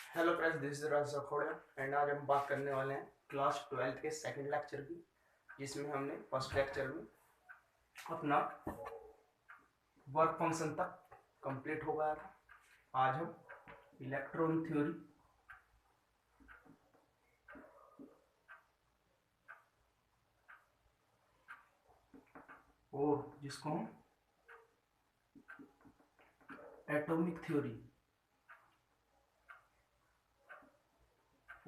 Hello friends, this is Raj Sakhoda and आज हम बात करने वाले हैं क्लास 12 के सेकंड लेक्चर की, जिसमें हमने फर्स्ट लेक्चर में अपना वर्क फंक्शन तक कंप्लीट हो गया था। आज हम इलेक्ट्रॉन थ्योरी और जिसको हम एटॉमिक थ्योरी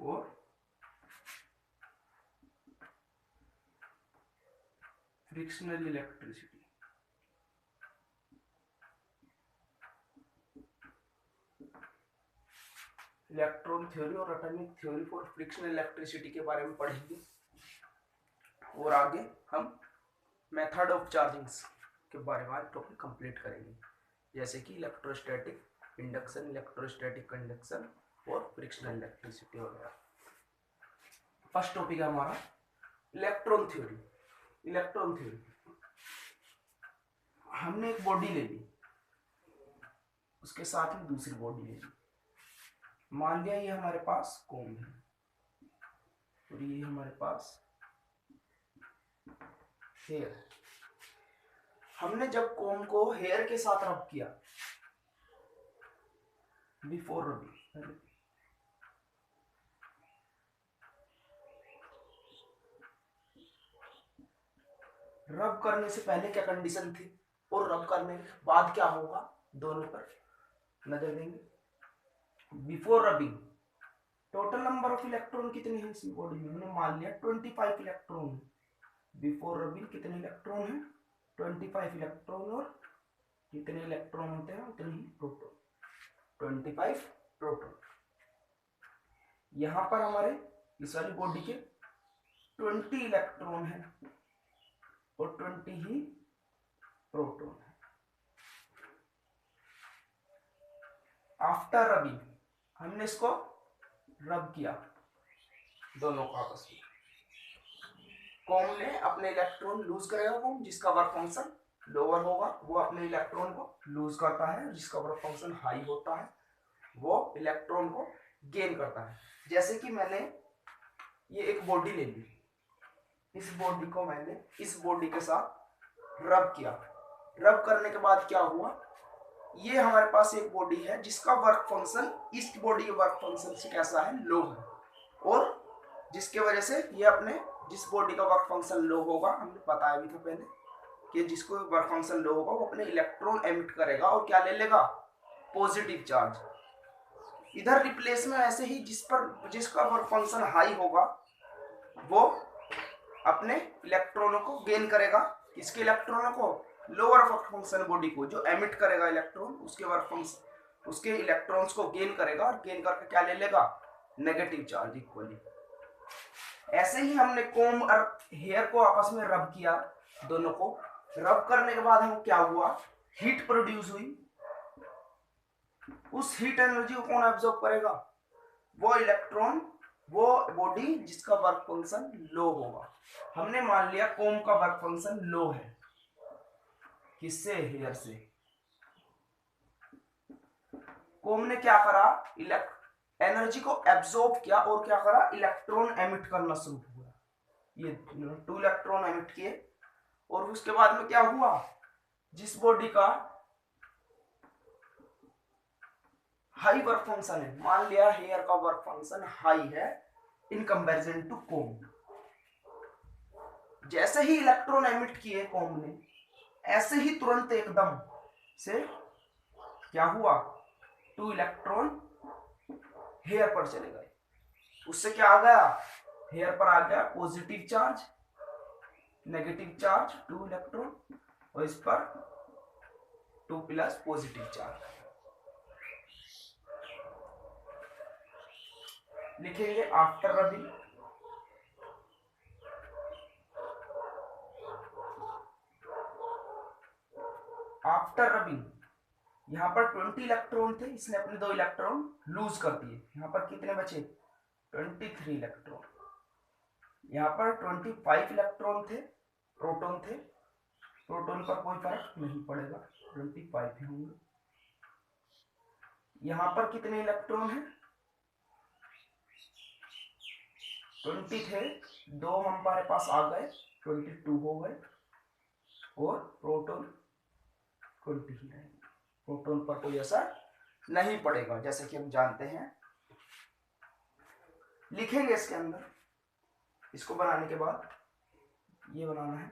और फ्रिक्शनल इलेक्ट्रिसिटी इलेक्ट्रॉन थ्योरी और atomic theory for frictional electricity के बारे में पढ़ेंगे। और आगे हम मेथड ऑफ चार्जिंग्स के बारे में टॉपिक कंप्लीट करेंगे, जैसे कि इलेक्ट्रोस्टैटिक इंडक्शन, इलेक्ट्रोस्टैटिक कंडक्शन और फ्रिक्शनल इलेक्ट्रिसिटी वगैरह। फर्स्ट टॉपिक है हमारा इलेक्ट्रॉन थ्योरी। इलेक्ट्रॉन थ्योरी, हमने एक बॉडी ले ली, उसके साथ में दूसरी बॉडी ले ली। मान लिया ये हमारे पास कोम है और ये हमारे पास हेयर। हमने जब कोम को हेयर के साथ रब किया, बिफोर रबिंग, रब करने से पहले क्या कंडीशन थी और रब करने के बाद क्या होगा, दोनों पर नजर देंगे। Before rubbing total number of electron कितने हैं इस बॉडी में, हमने मान लिया 25 इलेक्ट्रॉन है। बिफोर रबिंग कितने इलेक्ट्रॉन है, 25 इलेक्ट्रॉन, और जितने इलेक्ट्रॉन होते हैं उतने ही प्रोटॉन, 25 प्रोटॉन। यहां पर हमारे इस वाली बॉडी के 20 इलेक्ट्रॉन है और 20 ही प्रोटॉन है। आफ्टर रबिंग हमने इसको रब किया दोनों को आपस में। कॉम ने अपने इलेक्ट्रॉन लूज करेगा, कॉम जिसका वर्क फंक्शन लोअर होगा वो अपने इलेक्ट्रॉन को लूज करता है, जिसका वर्क फंक्शन हाई होता है वो इलेक्ट्रॉन को गेन करता है। जैसे कि मैंने ये एक बॉडी ले ली, इस बॉडी को मैंने इस बॉडी के साथ रब किया। रब करने के बाद क्या हुआ, ये हमारे पास एक बॉडी है जिसका वर्क फंक्शन इस बॉडी के वर्क फंक्शन से कैसा है, लो है, और जिसके वजह से ये अपने जिस बॉडी का वर्क फंक्शन लो होगा, हमने बताया भी था पहले कि जिसको वर्क फंक्शन लो होगा वो अपने इलेक्ट्रॉन एमिट करेगा और क्या ले लेगा, पॉजिटिव चार्ज। इधर रिप्लेस में ऐसे ही जिसका वर्क फंक्शन हाई होगा वो अपने इलेक्ट्रॉनों को गेन करेगा। किसके इलेक्ट्रॉनों को, लोअर वर्क फंक्शन बॉडी को, जो एमिट करेगा इलेक्ट्रॉन उसके वर्क फंक्शन उसके इलेक्ट्रॉन्स को गेन करेगा और गेन करके क्या ले लेगा, नेगेटिव चार्ज इक्वली। ऐसे ही हमने कोम और हेयर को आपस में रब किया, दोनों को रब करने के बाद हम क्या हुआ, हीट प्रोड्यूस हुई। उस हीट एनर्जी को कौन एब्जॉर्ब करेगा, वो इलेक्ट्रॉन, वो बॉडी जिसका वर्क फंक्शन लो होगा। हमने मान लिया कोम का वर्क फंक्शन लो है, किससे, हेयर से। कोम ने क्या करा, एनर्जी को एब्जॉर्ब किया और क्या करा, इलेक्ट्रॉन एमिट करना शुरू हुआ। ये 2 इलेक्ट्रॉन एमिट किए और उसके बाद में क्या हुआ, जिस बॉडी का हाई वर्क फंक्शन है, मान लिया हेयर का वर्क फंक्शन हाई है इन कंपैरिजन टू कोम, जैसे ही इलेक्ट्रॉन एमिट किए कोम ने, ऐसे ही तुरंत एकदम से क्या हुआ, 2 इलेक्ट्रॉन हेयर पर चले गए। उससे क्या आ गया, हेयर पर आ गया positive charge, negative charge 2 electron, और इस पर 2 प्लस पॉजिटिव चार्ज। लिखेंगे आफ्टर रबिंग, आफ्टर रबिंग यहां पर 20 इलेक्ट्रॉन थे, इसने अपने 2 इलेक्ट्रॉन लूज कर दिए। यहां पर कितने बचे, 23 इलेक्ट्रॉन। यहां पर 25 इलेक्ट्रॉन थे, प्रोटॉन थे, प्रोटॉन पर कोई फर्क नहीं पड़ेगा, 25 ही होंगे। यहां पर कितने इलेक्ट्रॉन है, 20 थे, 2 हमारे पास आ गए, 22 हो गए, और प्रोटॉन 20 ही रहेंगे। प्रोटॉन पर कोई असर नहीं पड़ेगा, जैसे कि हम जानते हैं। लिखेंगे इसके अंदर, इसको बनाने के बाद ये बनाना है,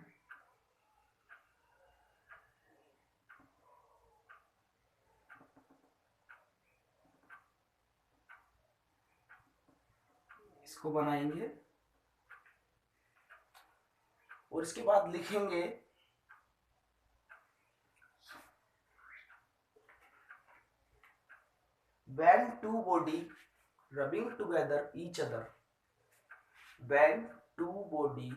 इसको बनाएंगे और इसके बाद लिखेंगे when two body rubbing together each other, when two body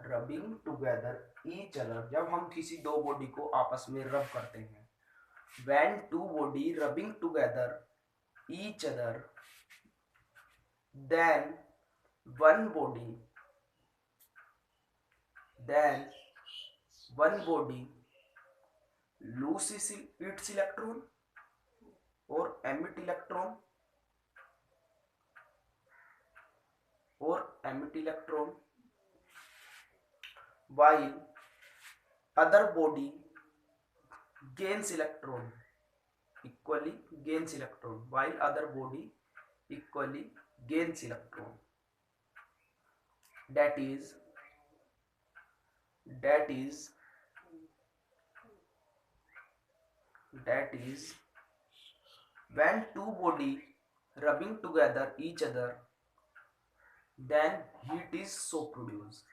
rubbing together each other, जब हम किसी दो बॉडी को आपस में रब करते हैं, when two body rubbing together each other, then one body loses its electron or emit electron while other body gains electron, equally gains electron, while other body equally gains electron. That is when two body rubbing together each other, then heat is so produced.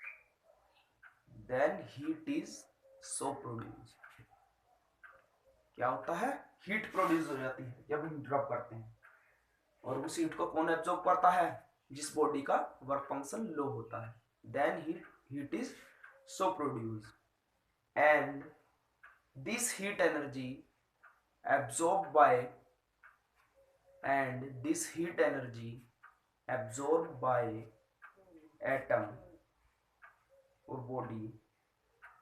क्या होता है? Heat produce हो जाती है जब हम रब करते हैं, और उस हीट को कौन एब्जॉर्ब करता है? जिस बॉडी का वर्क फंक्शन लो होता है। Then heat is so produce and this heat energy absorbed by atom or body,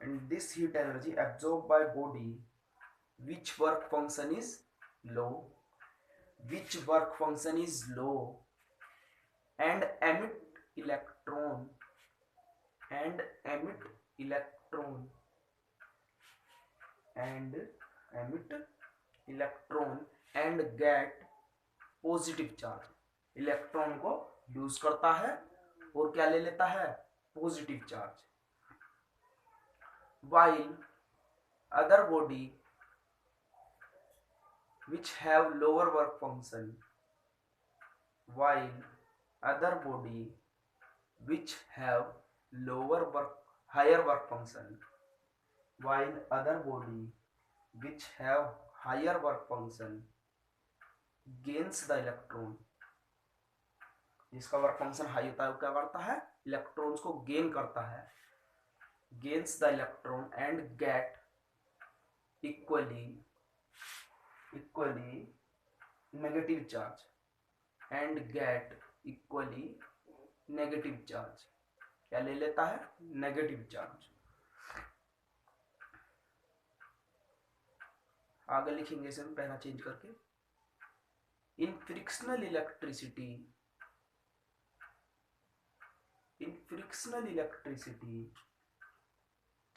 and this heat energy absorbed by body which work function is low and emit electron and get positive charge. Electron को use करता है और क्या ले लेता है? Positive charge. while other body which have lower work function, higher work function, gains the electron, जिसका work function high होता है वो क्या करता है? इलेक्ट्रॉन्स को गेन करता है, gains the electron and get equally negative charge, क्या ले लेता है? Negative charge. आगे लिखेंगे इसे हम पहला चेंज करके। इन फ्रिक्शनल इलेक्ट्रिसिटी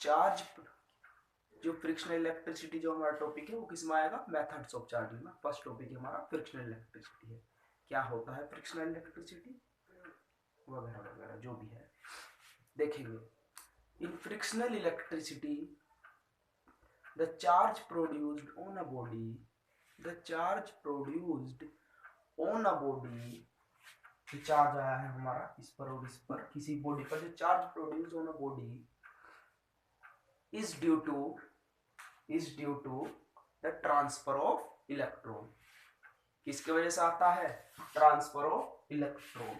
चार्ज, जो फ्रिक्शनल इलेक्ट्रिसिटी जो हमारा टॉपिक है वो किस में आएगा? मेथड्स ऑफ चार्जिंग में। फर्स्ट टॉपिक हमारा फ्रिक्शनल इलेक्ट्रिसिटी है। क्या होता है फ्रिक्शनल इलेक्ट्रिसिटी वगैरह वगैरह जो भी है देखेंगे। In frictional electricity the charge produced on a body, charge आया है हमारा इस पर और इस पर, किसी बॉडी पर जो charge produce on a body is due to the transfer of electron। किसके वजह से आता है? Transfer of electron.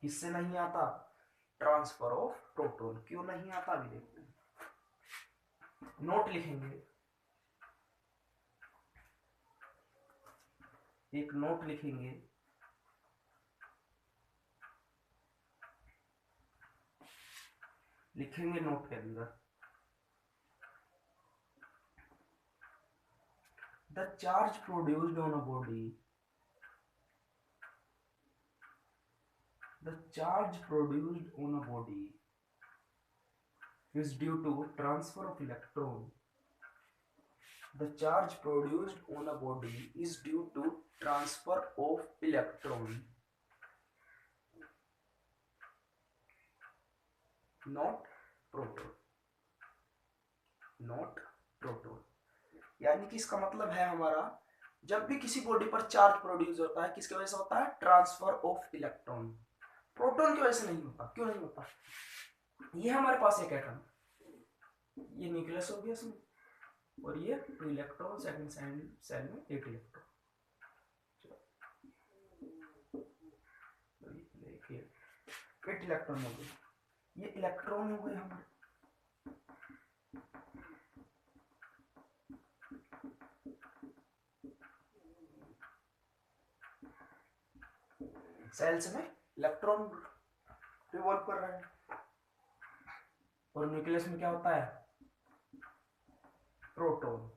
किससे नहीं आता? Transfer of proton. क्यों नहीं आता अभी देखते हैं। नोट लिखेंगे, एक नोट लिखेंगे, नोट के अंदर the charge produced on a body The charge produced on a body is due to transfer of electron. The charge produced on a body is due to transfer of electron, not proton. Not proton. यानी कि इसका मतलब है हमारा, जब भी किसी body पर चार्ज प्रोड्यूस होता है किसकी वजह से होता है? Transfer of electron. प्रोटॉन की वजह से नहीं होता। क्यों नहीं होता? ये हमारे पास एक एटम, ये न्यूक्लियस हो गया इसमें, और ये 2 इलेक्ट्रॉन, सेकंड सेल में 8 इलेक्ट्रॉन, 8 इलेक्ट्रॉन हो गए। ये इलेक्ट्रॉन हो गए हमारे। सेल्स में इलेक्ट्रॉन रिवॉल्व कर रहे हैं, और न्यूक्लियस में क्या होता है? प्रोटॉन।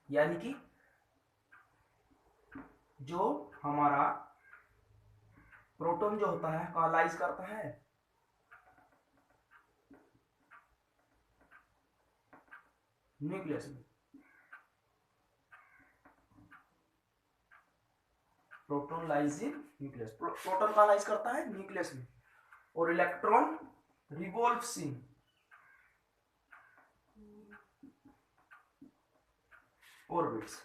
यानी कि जो हमारा प्रोटॉन जो होता है कहाँ लाइज करता है? न्यूक्लियस में। Proton lies in nucleus. Proton कहाँ लाइज करता है? न्यूक्लियस में। और इलेक्ट्रॉन रिवॉल्व्स इन ऑर्बिट्स।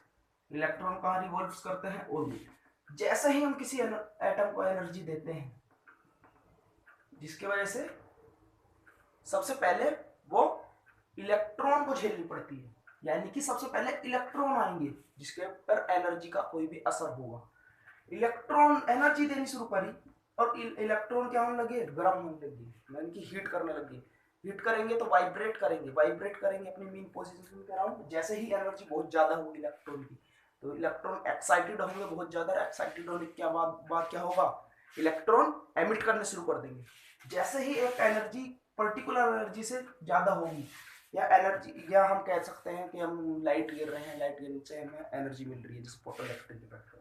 इलेक्ट्रॉन कहाँ रिवॉल्व्स करते हैं? ऑर्बिट। जैसे ही हम किसी एटम को एनर्जी देते हैं, जिसकी वजह से सबसे पहले वो इलेक्ट्रॉन को झेलनी पड़ती है, यानी कि सबसे पहले इलेक्ट्रॉन आएंगे जिसके ऊपर एनर्जी का कोई भी असर होगा। इलेक्ट्रॉन एनर्जी देनी शुरू करी और इलेक्ट्रॉन क्या होने लगे? गर्म होने लगे, यानी कि हीट करने लगे। हीट करेंगे तो वाइब्रेट करेंगे, वाइब्रेट करेंगे अपनी मेन पोजीशन के अराउंड। जैसे ही एनर्जी बहुत ज्यादा होगी इलेक्ट्रॉन की, तो इलेक्ट्रॉन एक्साइटेड होंगे बहुत ज्यादा। एक्साइटेड होने के बाद क्या होगा? इलेक्ट्रॉन एमिट करने शुरू कर देंगे। जैसे ही एक एनर्जी पर्टिकुलर एनर्जी से ज्यादा होगी, या एनर्जी, या हम कह सकते हैं कि हम लाइट गिर रहे हैं, लाइट गिरने से हमें एनर्जी मिल रही है, जैसे फोटोइलेक्ट्रिक इफेक्ट।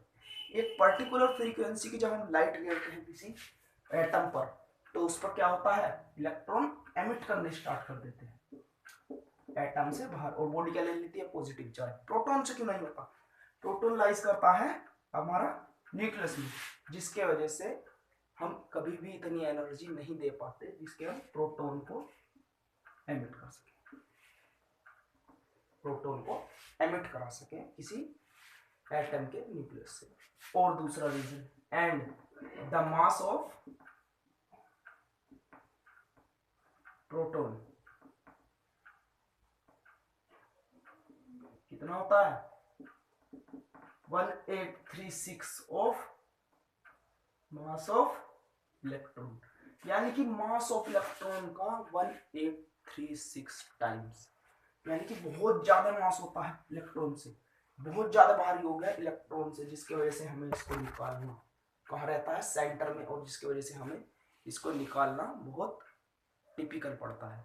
एक पर्टिकुलर फ्रीक्वेंसी की जब हम लाइट गिरते हैं किसी एटम पर, तो उस पर क्या होता है? इलेक्ट्रॉन एमिट करने स्टार्ट कर देते हैं एटम से बाहर, और बॉडी क्या ले लेती है? Positive charge. प्रोटॉन से क्यों नहीं होता? प्रोटॉन लाइज करता है हमारा न्यूक्लियस में, जिसके वजह से हम कभी भी इतनी एनर्जी नहीं दे पाते जिसके हम प्रोटॉन को एमिट कर सके, प्रोटॉन को एमिट करा सके किसी एटम के न्यूक्लियस से। और दूसरा reason, and the mass of proton कितना होता है? 1836 ऑफ मास ऑफ इलेक्ट्रॉन। यानी कि मास ऑफ इलेक्ट्रॉन का 1836 टाइम्स, यानी कि बहुत ज्यादा मास होता है इलेक्ट्रॉन से, बहुत ज्यादा भारी हो गया इलेक्ट्रॉन से, जिसकी वजह से हमें इसको निकालना कहाँ रहता है? सेंटर में, और जिसकी वजह से हमें इसको निकालना बहुत टिपिकल पड़ता है।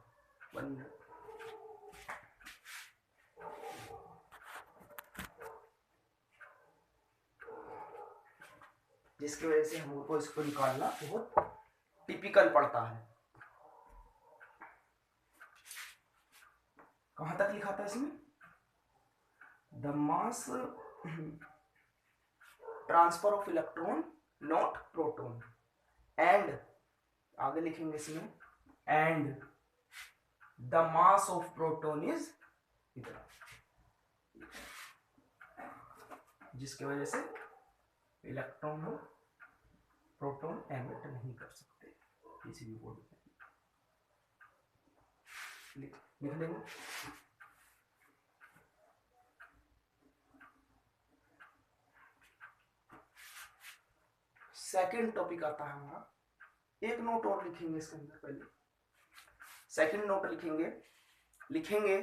जिसकी वजह से हमको इसको निकालना बहुत टिपिकल पड़ता है। कहां तक लिखा था इसमें? The mass transfer of electron not proton, and आगे लिखेंगे इसमें, and the mass of proton is इतना, जिसकी वजह से इलेक्ट्रॉन को प्रोटॉन एमिट नहीं कर सकते किसी भी बॉडी में। लिख लेंगे। सेकंड टॉपिक आता है हमारा, एक नोट और लिखेंगे इसके अंदर। पहले सेकंड नोट लिखेंगे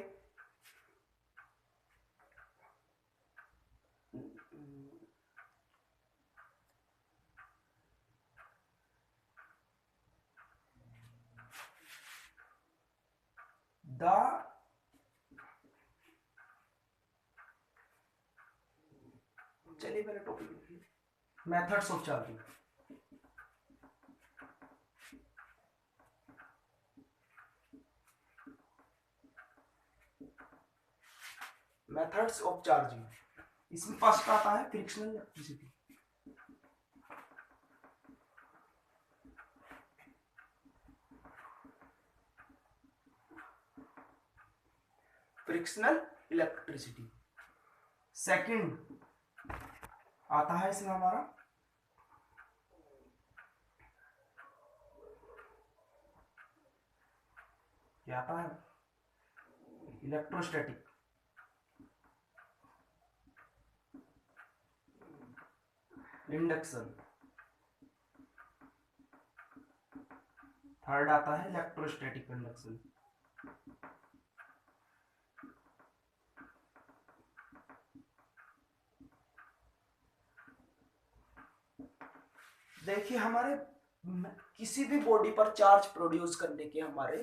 द चलिए पहले टॉपिक लिखिए। Methods of charging. Methods of charging, इसमें फर्स्ट आता है frictional electricity. Frictional electricity. Second आता है इसमें हमारा क्या आता है, इलेक्ट्रोस्टैटिक। इंडक्शन। थर्ड आता है इलेक्ट्रोस्टैटिक इंडक्शन। देखिए हमारे किसी भी बॉडी पर चार्ज प्रोड्यूस करने के हमारे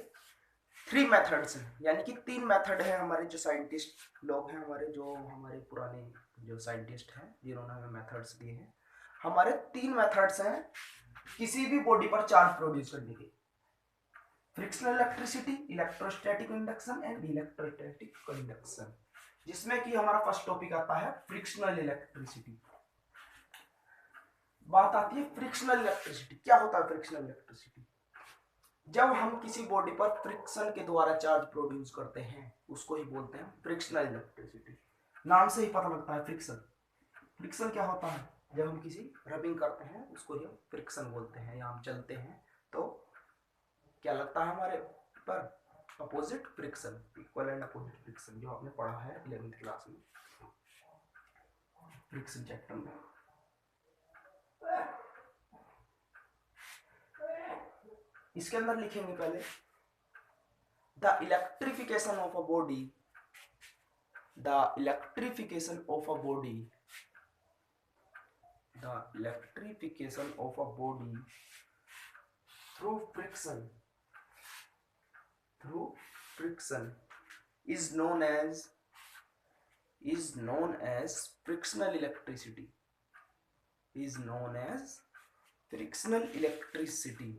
3 मेथड्स हैं, यानी कि 3 मेथड है हमारे जो साइंटिस्ट लोग हैं, हमारे जो हमारे पुराने जो साइंटिस्ट हैं जिन्होंने हमें मेथड्स दिए हैं। हमारे 3 मेथड्स हैं किसी भी बॉडी पर चार्ज प्रोड्यूस करने के, frictional electricity, electrostatic induction and electrostatic conduction, जिसमें कि हमारा फर्स्ट टॉपिक आता है फ्रिक्शनल इलेक्ट्रिसिटी। बात आती है फ्रिक्शनल इलेक्ट्रिसिटी। क्या होता है फ्रिक्शनल इलेक्ट्रिसिटी? जब हम किसी बॉडी पर फ्रिक्शन के द्वारा चार्ज प्रोड्यूस करते हैं उसको ही बोलते हैं फ्रिक्शनल इलेक्ट्रिसिटी। नाम से ही पता लगता है फ्रिक्शन। फ्रिक्शन क्या होता है? जब हम किसी रबिंग करते हैं उसको ही हम फ्रिक्शन बोलते हैं, या हम चलते हैं तो क्या लगता है हमारे पर? Opposite friction, equal and opposite friction, जो आपने पढ़ा है 11th क्लास में फ्रिक्शन चैप्टर में। इसके अंदर लिखेंगे पहले the electrification of a body, the electrification of a body, the electrification of a body through friction, through friction is known as frictional electricity, is known as frictional electricity,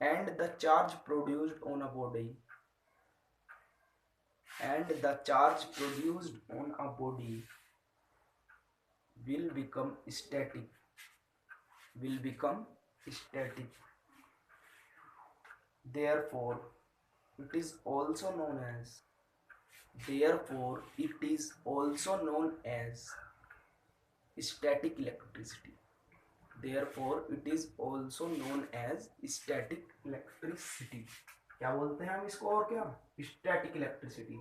and the charge produced on a body, and the charge produced on a body will become static, will become static. Therefore it is also known as, therefore it is also known as static electricity, therefore it is also known as static electricity। क्या बोलते हैं हम इसको? और क्या? Static electricity.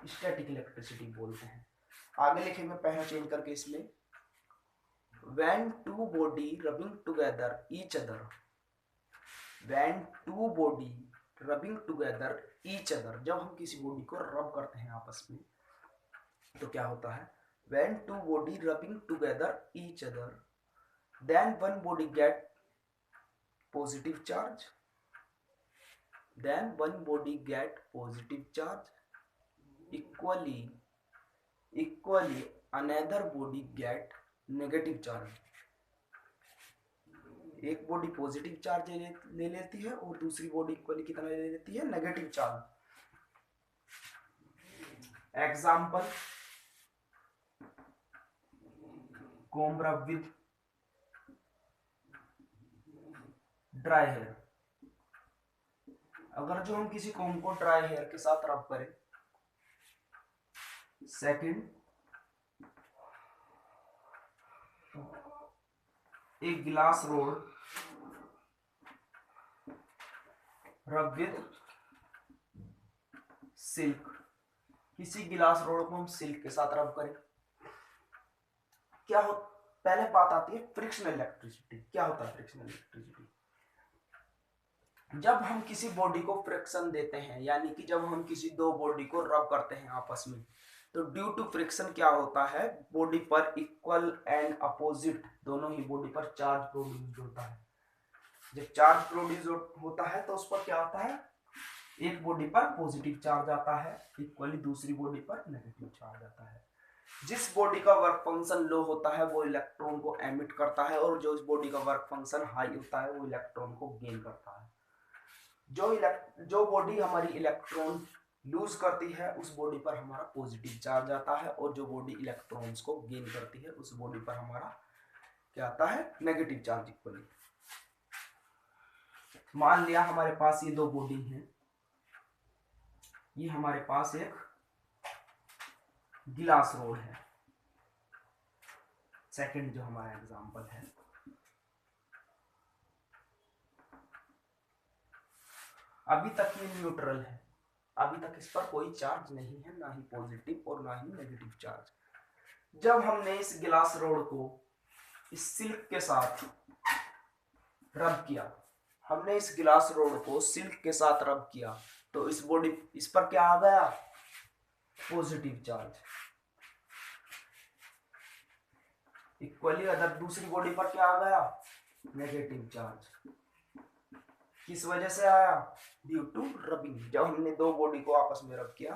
Static electricity बोलते हैं। आगे लिखेंगे पहला चेंज करके इसमें, when two body rubbing together each other, when two body rubbing together each other, जब हम किसी बॉडी को रब करते हैं आपस में तो क्या होता है? when two body rubbing together each other, then one body get positive charge, then one body get positive charge, equally another body get negative charge. एक बॉडी पॉजिटिव चार्ज ले लेती है और दूसरी बॉडी इक्वली कितना ले लेती है? Negative charge. Example, comb rub with dry hair. अगर जो हम किसी कोम को ड्राई हेयर के साथ रब करें। सेकंड, एक गिलास रोड रब विद सिल्क, किसी गिलास रोड को हम सिल्क के साथ रब करें, क्या हो? पहले बात आती है फ्रिक्शनल इलेक्ट्रिसिटी। क्या होता है फ्रिक्शनल इलेक्ट्रिसिटी? जब हम किसी बॉडी को फ्रिक्शन देते हैं, यानी कि जब हम किसी दो बॉडी को रब करते हैं आपस में, तो ड्यू टू फ्रिक्शन क्या होता है? बॉडी पर इक्वल एंड अपोजिट दोनों ही बॉडी पर चार्ज प्रोड्यूस होता है। जब चार्ज प्रोड्यूस होता है तो उस पर क्या होता है? एक बॉडी पर पॉजिटिव चार्ज आता है, इक्वली दूसरी बॉडी पर नेगेटिव चार्ज आता है। जिस बॉडी का वर्क फंक्शन लो होता है वो इलेक्ट्रॉन को एमिट करता है, और जो इस बॉडी का वर्क फंक्शन हाई होता है वो इलेक्ट्रॉन को गेन करता है। जो बॉडी हमारी इलेक्ट्रॉन लूज करती है उस बॉडी पर हमारा पॉजिटिव चार्ज आता है, और जो बॉडी इलेक्ट्रॉन्स को गेन करती है उस बॉडी पर हमारा क्या आता है, नेगेटिव चार्ज इक्वली। मान लिया हमारे पास ये दो बॉडी हैं, ये हमारे पास एक गिलास रोड है, सेकंड जो हमारा एग्जांपल है। अभी तक ये न्यूट्रल है, अभी तक इस पर कोई चार्ज नहीं है, ना ही पॉजिटिव और ना ही नेगेटिव चार्ज। जब हमने इस गिलास रोड को इस सिल्क के साथ रब किया, हमने इस गिलास रोड को सिल्क के साथ रब किया, तो इस पर क्या आ गया, पॉजिटिव चार्ज। इक्वली अदर दूसरी बॉडी पर क्या आ गया, नेगेटिव चार्ज। किस वजह से आया, ड्यू टू रबिंग। जब हमने दो बॉडी को आपस में रब किया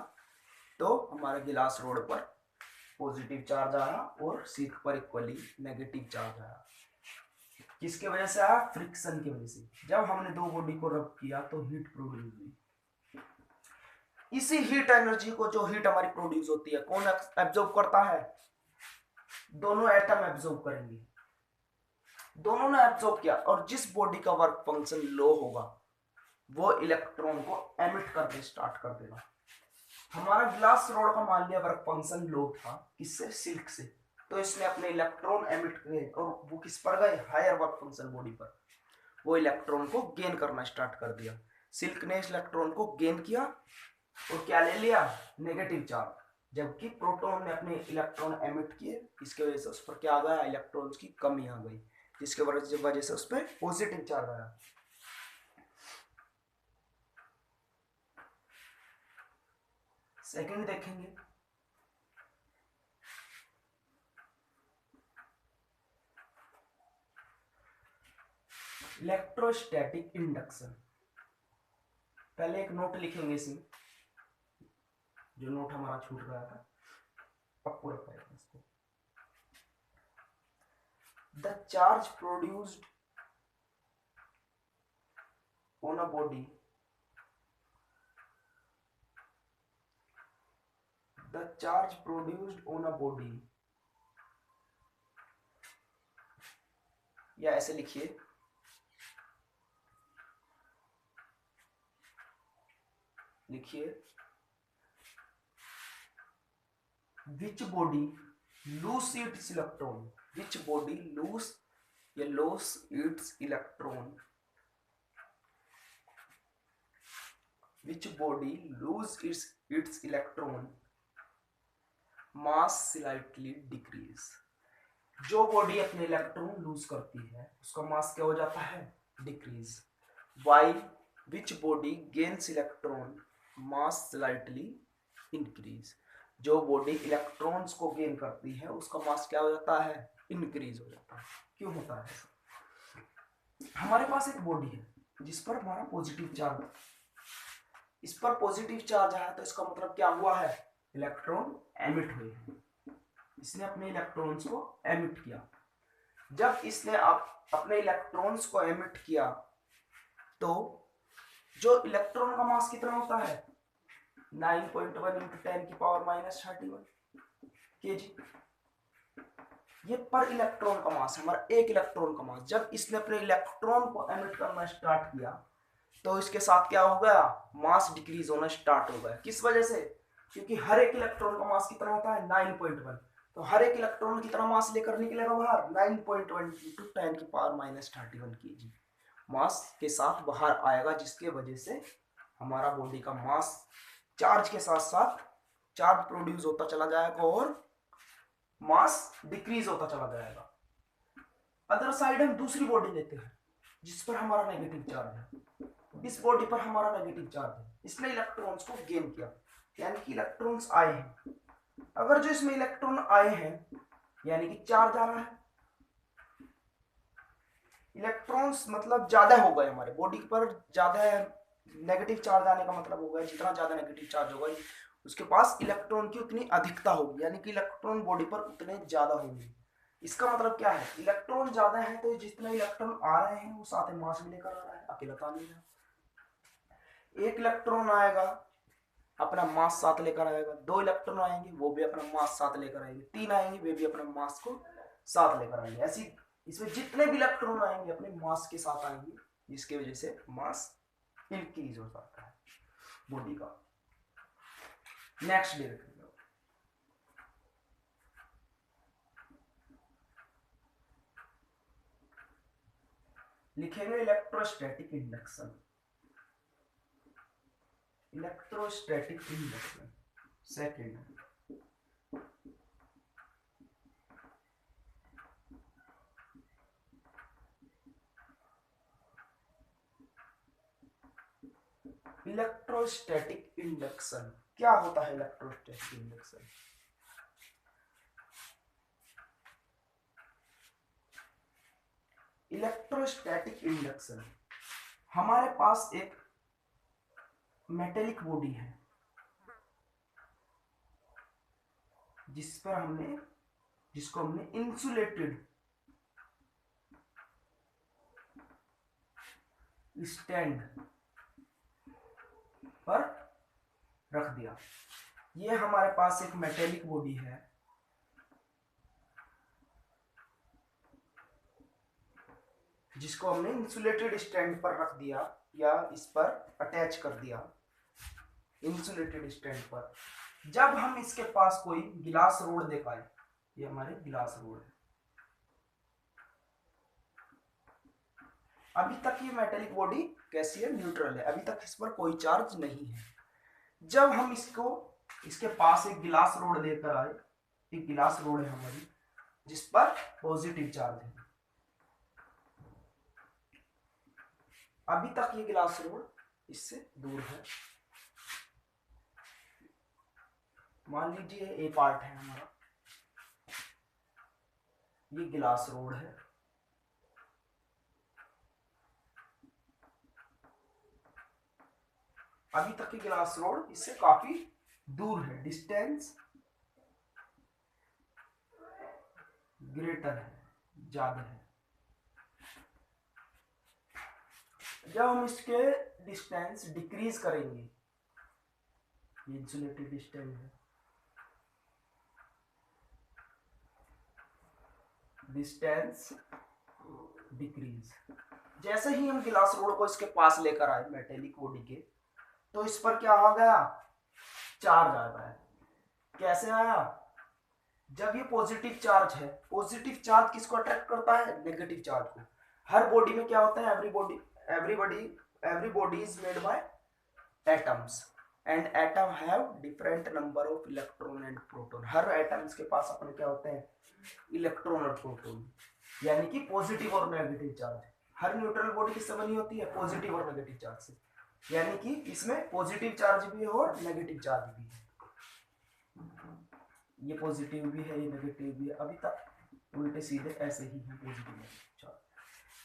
तो हमारे गिलास रोड पर पॉजिटिव चार्ज आया और सिल्क पर इक्वली नेगेटिव चार्ज आया। किसके वजह से आया, फ्रिक्शन की वजह से। जब हमने दो बॉडी को रब किया तो हीट प्रोड्यूस हुई। इसी हीट एनर्जी को, जो हीट हमारी प्रोड्यूस होती है, कौन एब्जॉर्ब करता है, दोनों एटम एब्जॉर्ब करेंगे। दोनों ने एब्जॉर्ब किया, और जिस बॉडी का वर्क फंक्शन लो होगा वो इलेक्ट्रॉन को एमिट करके स्टार्ट कर देगा। हमारा ग्लास रोड का मान लिया वर्क फंक्शन लो था, किससे, सिल्क से, तो इसने अपने इलेक्ट्रॉन एमिट किए और वो किस पर गए, हायर वर्क फंक्शन बॉडी पर। वो इलेक्ट्रॉन को गेन करना स्टार्ट कर दिया। सिल्क ने इस इलेक्ट्रॉन को गेन किया और क्या ले लिया, नेगेटिव चार्ज, जबकि प्रोटॉन ने अपने इलेक्ट्रॉन एमिट किए, इसके वजह से उस पर क्या आ गया, इलेक्ट्रॉन्स की कमी आ गई, जिसके वजह से उस पर पॉजिटिव चार्ज आया। सेकंड देखेंगे, इलेक्ट्रोस्टैटिक इंडक्शन। पहले एक नोट लिखेंगे इसमें, जो नोट हमारा छूट गया था, अब पूरा करेंगे इसको। The charge produced on a body, the charge produced on a body, या ऐसे लिखिए, which body lose its electron, which body lose its electron, which body lose its electron, mass slightly decrease। जो बॉडी अपने electron lose करती है उसका मास क्या हो जाता है, decrease. while which body gains electron, mass slightly increase। जो बॉडी इलेक्ट्रॉन्स को गेन करती है उसका मास क्या हो जाता है, इंक्रीज हो जाता है। क्यों होता है, हमारे पास एक बॉडी है जिस पर हमारा पॉजिटिव चार्ज, इस पर पॉजिटिव चार्ज आया, तो इसका मतलब क्या हुआ है, इलेक्ट्रॉन एमिट हुए हैं। इसने अपने इलेक्ट्रॉन्स को एमिट किया। जब इसने अपने इलेक्ट्रॉन्स को एमिट किया तो जो इलेक्ट्रॉन का मास कितना होता है, 9.1 × 10⁻³ kg। ये पर इलेक्ट्रॉन का मास, हमारा एक इलेक्ट्रॉन का मास। जब इसने अपने इलेक्ट्रॉन को एमिट करना स्टार्ट किया तो इसके साथ क्या हो गया, मास डिक्रीज होना स्टार्ट हो गया। किस वजह से, क्योंकि हर एक इलेक्ट्रॉन का मास कितना होता है, 9.1। तो हर एक इलेक्ट्रॉन कितना मास लेकर निकलेगा बाहर, 9.1 × 10⁻³ kg मास के साथ बाहर आएगा, जिसके वजह से हमारा बॉडी का मास चार्ज के साथ साथ चार्ज प्रोड्यूस होता चला जाएगा और मास डिक्रीज होता चला जाएगा। अदर साइड हम दूसरी बॉडी लेते हैं जिस पर हमारा नेगेटिव चार्ज है। इस बॉडी पर हमारा नेगेटिव चार्ज है, इसने इलेक्ट्रॉन्स को गेन किया, यानी कि इलेक्ट्रॉन्स आए हैं। अगर जो इसमें इलेक्ट्रॉन आए हैं यानी कि चार्ज आ रहा है, इलेक्ट्रॉन्स मतलब ज्यादा हो गए, हमारे बॉडी पर ज्यादा नेगेटिव चार्ज आने का मतलब होगा जितना ज्यादा नेगेटिव चार्ज होगा उसके पास इलेक्ट्रॉन की उतनी अधिकता होगी, यानी कि इलेक्ट्रॉन बॉडी पर उतने ज्यादा होंगे। इसका मतलब क्या है, इलेक्ट्रॉन ज्यादा है तो जितने इलेक्ट्रॉन आ रहे हैं वो साथ में मास भी लेकर आ रहा है, अकेला तो नहीं है। एक इलेक्ट्रॉन आएगा अपना मास साथ लेकर आएगा, दो इलेक्ट्रॉन आएंगे वो भी अपना मास साथ लेकर आएंगे, तीन आएंगे वे भी अपना मास को साथ लेकर आएंगे। ऐसी इसमें जितने भी इलेक्ट्रॉन आएंगे अपने मास के साथ आएंगे, जिसकी वजह से मास इंक्रीज हो जाता है बॉडी का। नेक्स्ट देखेंगे, लिखेंगे electrostatic induction. Electrostatic induction second, electrostatic induction क्या होता है? इलेक्ट्रोस्टैटिक इंडक्शन इलेक्ट्रोस्टैटिक इंडक्शन हमारे पास एक मेटेलिक बॉडी है जिसको हमने इंसुलेटेड स्टैंड पर रख दिया। ये हमारे पास एक मेटेलिक बॉडी है जिसको हमने इंसुलेटेड स्टैंड पर रख दिया या इस पर अटैच कर दिया इंसुलेटेड स्टैंड पर। जब हम इसके पास कोई गिलास रोड दे पाए, ये हमारे गिलास रोड है, अभी तक ये मेटेलिक बॉडी कैसी है? न्यूट्रल है, अभी तक इस पर कोई चार्ज नहीं है। जब हम इसके पास एक गिलास रोड लेकर आए, एक गिलास रोड है हमारी जिस पर पॉजिटिव चार्ज है, अभी तक ये गिलास रोड इससे दूर है। मान लीजिए ए पार्ट है हमारा, ये गिलास रोड है, अभी तक की गिलास रोड इससे काफी दूर है, डिस्टेंस ग्रेटर है, ज्यादा है। जब हम इसके डिस्टेंस डिक्रीज करेंगे, ये इंसुलेटेड डिस्टेंस है, डिस्टेंस डिक्रीज, जैसे ही हम गिलास रोड को इसके पास लेकर आए मेटेलिक बॉडी के, तो इस पर क्या आ गया? चार्ज आ गया। कैसे आया? जब ये पॉजिटिव चार्ज है, पॉजिटिव चार्ज किसको अट्रैक्ट करता है? नेगेटिव चार्ज को। हर बॉडी में क्या होता है? every body is made by atoms and atom have different number of electron and proton। Her atoms के पास अपने क्या होते हैं? इलेक्ट्रॉन और प्रोटॉन, यानी कि पॉजिटिव और नेगेटिव चार्ज। हर न्यूट्रल बॉडी किससे बनी होती है? पॉजिटिव और नेगेटिव चार्ज से, यानी कि इसमें पॉजिटिव चार्ज भी है और नेगेटिव चार्ज भी है। ये पॉजिटिव भी है, ये नेगेटिव भी है, अभी तक उल्टे सीधे ऐसे ही है पॉजिटिव चार्ज।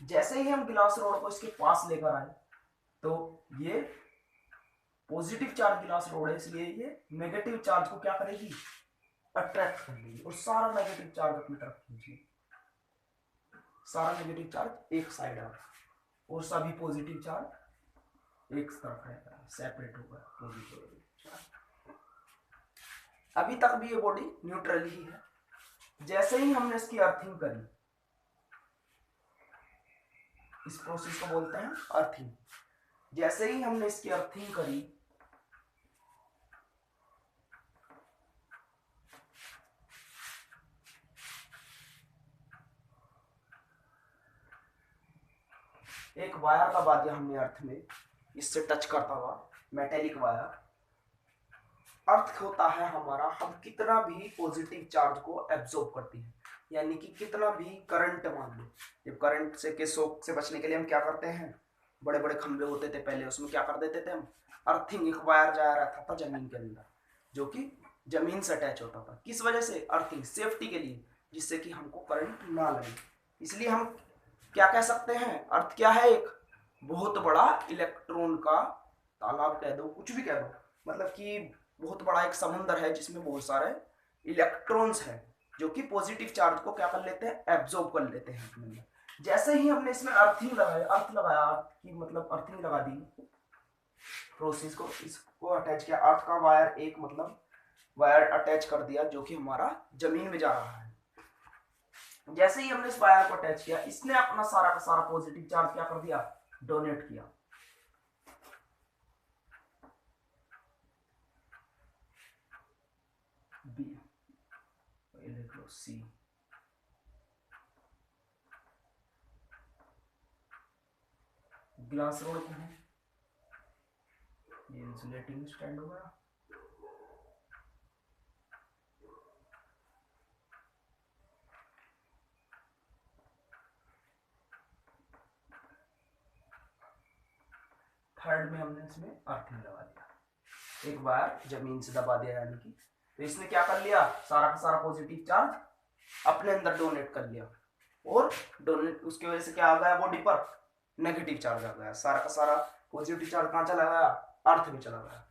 जैसे ही हम गिलास रोड को इसके पास लेकर आए, तो ये पॉजिटिव चार्ज गिलास रोड है, इसलिए ये नेगेटिव चार्ज को क्या करेगी? अट्रैक्ट कर लेगी और सारा नेगेटिव चार्ज अपनी तरफ खींचेगी। सारा नेगेटिव चार्ज एक साइड आ और सभी पॉजिटिव चार्ज एक तरफ रहेगा, सेपरेट होगा पॉजिटिव चार्ज। अभी तक भी ये बॉडी न्यूट्रल ही है। जैसे ही हमने इसकी अर्थिंग करी, इस प्रोसेस को बोलते हैं अर्थिंग। जैसे ही हमने इसकी अर्थिंग करी, एक वायर लगा दिया हमने अर्थ में, इससे टच करता हुआ मेटेलिक वायर। अर्थ होता है हमारा, हम कितना भी पॉजिटिव चार्ज को एब्जॉर्ब करती है, यानी कि कितना भी करंट, मान लो जब करंट से के शॉक से बचने के लिए हम क्या करते हैं? बड़े बड़े खंभे होते थे पहले, उसमें क्या कर देते थे हम? अर्थिंग, एक वायर जा रहा था जमीन के अंदर जो कि जमीन से अटैच होता था। किस वजह से? अर्थिंग, सेफ्टी के लिए, जिससे कि हमको करंट ना लगे। इसलिए हम क्या कह सकते हैं? अर्थ क्या है? एक बहुत बड़ा इलेक्ट्रॉन का तालाब कह दो, कुछ भी कह दो, मतलब कि बहुत बड़ा एक समुद्र है जिसमें बहुत सारे इलेक्ट्रॉन्स हैं जो कि पॉजिटिव चार्ज को क्या कर लेते हैं, एब्जॉर्ब कर लेते हैं अपने अंदर। जैसे ही हमने इसमें अर्थ लगाया, अर्थ की मतलब अर्थिंग लगा दी, प्रोसेस को इसको अटैच किया, अर्थ का वायर एक मतलब वायर अटैच कर दिया जो कि हमारा जमीन में जा रहा है। जैसे ही हमने इस वायर को अटैच किया, इसने अपना सारा का सारा पॉजिटिव चार्ज क्या कर दिया, डोनेट किया। बी लिख लो सी। ग्लास रोड को है, ये इंसुलेटिंग स्टैंड होगा, थर्ड में हमने इसमें अर्थिंग लगा दिया, एक वायर जमीन से दबा दिया, यानी कि तो इसने क्या कर लिया, सारा का सारा पॉजिटिव चार्ज अपने अंदर डोनेट कर लिया, और डोनेट उसकी वजह से क्या आ गया, बॉडी पर नेगेटिव चार्ज आ गया। सारा का सारा पॉजिटिव चार्ज कहाँ चला गया, अर्थ में चला गया,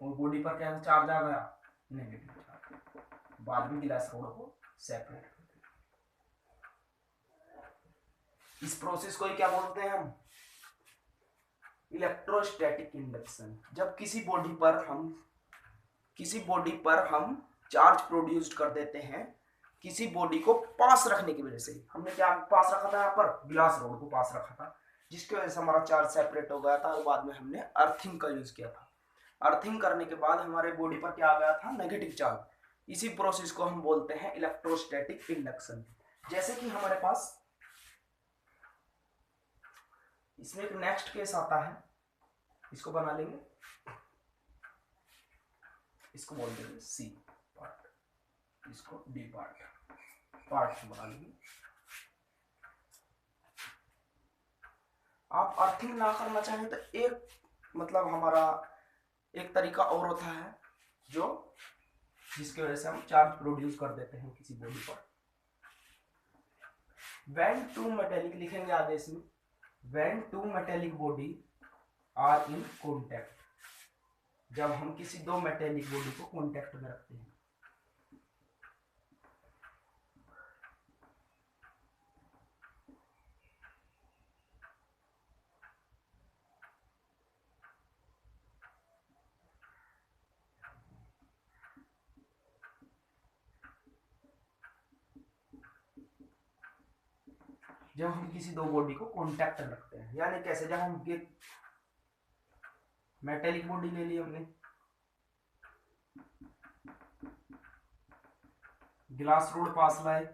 और बॉडी पर क्या चार्ज आ गया, नेगेटिव चार्ज। बाद में गिलास रोड को सेपरेट, इस प्रोसेस को क्या बोलते हैं हम, इलेक्ट्रोस्टैटिक इंडक्शन। जब किसी बॉडी पर हम चार्ज प्रोड्यूस कर देते हैं, किसी बॉडी को पास रखने की वजह से, हमने क्या पास रखा था, यहाँ पर ग्लास रोड को पास रखा था, जिसकी वजह से हमारा चार्ज सेपरेट हो गया था, और बाद में हमने अर्थिंग का यूज किया था। अर्थिंग करने के बाद हमारे बॉडी पर क्या आ गया था, नेगेटिव चार्ज। इसी प्रोसेस को हम बोलते हैं इलेक्ट्रोस्टैटिक इंडक्शन। जैसे कि हमारे पास इसमें एक नेक्स्ट केस आता है, इसको बना लेंगे, इसको बोल देंगे सी पार्ट, इसको डी पार्ट बना लेंगे। आप अर्थिंग ना करना चाहें तो एक मतलब हमारा एक तरीका और होता है, जो जिसकी वजह से हम चार्ज प्रोड्यूस कर देते हैं किसी बॉडी पर। व्हेन टू मेटेलिक लिखेंगे आगे इसमें, when two metallic body are in contact, जब हम किसी दो मेटेलिक बॉडी को कॉन्टैक्ट में रखते हैं। जब हम किसी दो बॉडी को कॉन्टैक्ट में रखते हैं, यानी कैसे, जब हम मेटेलिक बॉडी ले ली हमने, ग्लास रोड पास लाए,